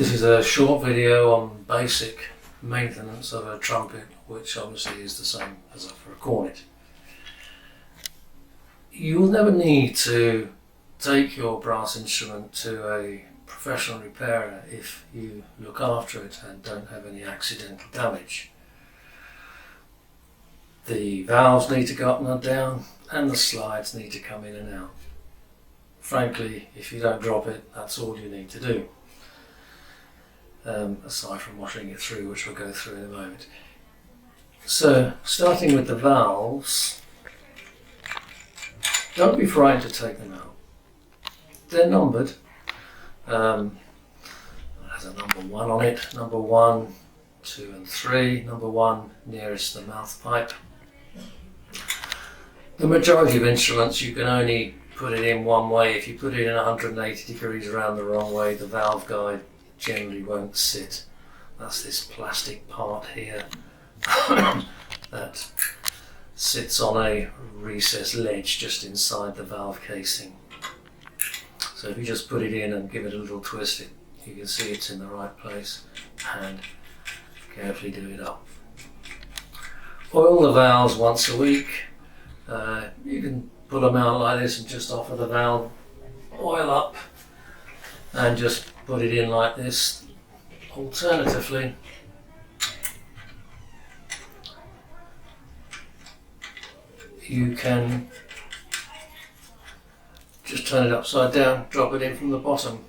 This is a short video on basic maintenance of a trumpet, which obviously is the same as for a cornet. You'll never need to take your brass instrument to a professional repairer if you look after it and don't have any accidental damage. The valves need to go up and down, and the slides need to come in and out. Frankly, if you don't drop it, that's all you need to do. Aside from washing it through, which we'll go through in a moment. So, starting with the valves, don't be frightened to take them out. They're numbered. It has a number 1 on it, number 1, 2 and 3, number 1 nearest the mouth pipe. The majority of instruments you can only put it in one way. If you put it in 180 degrees around the wrong way, the valve guide generally won't sit. That's this plastic part here that sits on a recessed ledge just inside the valve casing. So if you just put it in and give it a little twist, you can see it's in the right place, and carefully do it up. Oil the valves once a week. You can pull them out like this and just offer the valve oil up and just put it in like this. Alternatively, you can just turn it upside down, drop it in from the bottom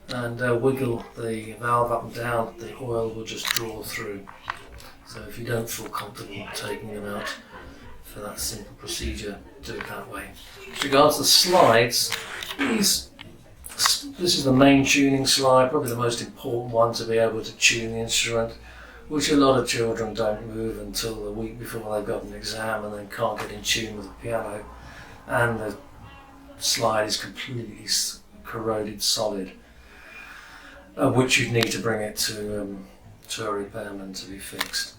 and wiggle the valve up and down. The oil will just draw through. So if you don't feel comfortable taking them out for that simple procedure, do it that way. With regards to slides, this is the main tuning slide, probably the most important one to be able to tune the instrument, which a lot of children don't move until the week before they've got an exam and then can't get in tune with the piano, and the slide is completely corroded solid, which you'd need to bring it to a repairman to be fixed.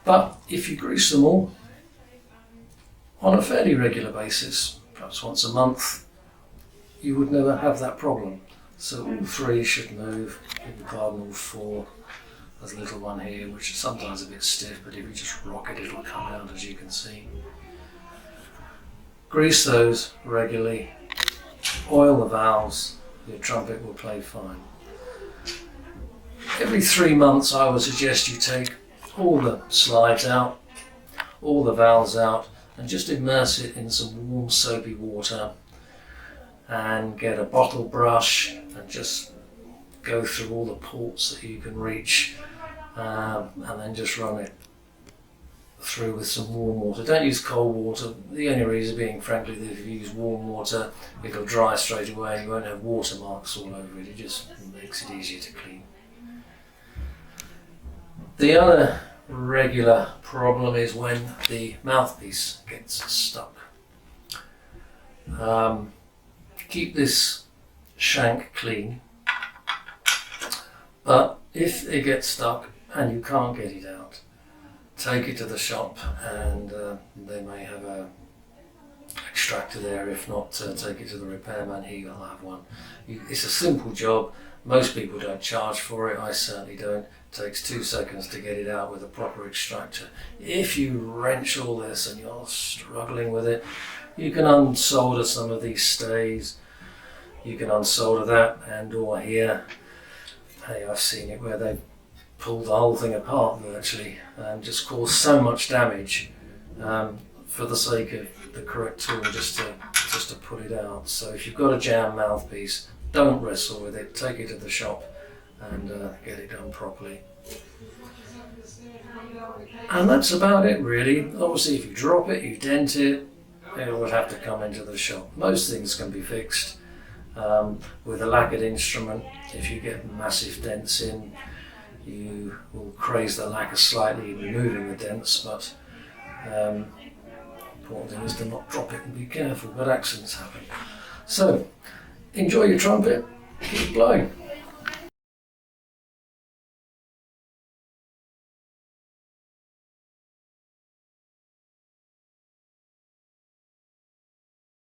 But if you grease them all on a fairly regular basis, perhaps once a month, you would never have that problem. So all 3 should move, maybe pardon all 4. There's a little one here which is sometimes a bit stiff, but if you just rock it, it'll come out, as you can see. Grease those regularly, oil the valves, your trumpet will play fine. Every 3 months I would suggest you take all the slides out, all the valves out, and just immerse it in some warm soapy water and get a bottle brush and just go through all the ports that you can reach, and then just run it through with some warm water. Don't use cold water, the only reason being frankly that if you use warm water it'll dry straight away and you won't have watermarks all over it. It just makes it easier to clean. The other regular problem is when the mouthpiece gets stuck. Keep this shank clean, but if it gets stuck and you can't get it out, take it to the shop and they may have a extractor there. If not, take it to the repairman, he'll have one. It's a simple job. Most people don't charge for it, I certainly don't. It takes 2 seconds to get it out with a proper extractor. If you wrench all this and you're struggling with it, you can unsolder some of these stays. You can unsolder that and or here. Hey, I've seen it where they've pulled the whole thing apart virtually and just caused so much damage for the sake of the correct tool just to put it out. So if you've got a jam mouthpiece, don't wrestle with it, take it to the shop and get it done properly. And that's about it really. Obviously if you drop it, you dent it, it would have to come into the shop. Most things can be fixed with a lacquered instrument. If you get massive dents in, you will craze the lacquer slightly in removing the dents, but important thing is to not drop it and be careful, but accidents happen. So enjoy your trumpet, keep blowing.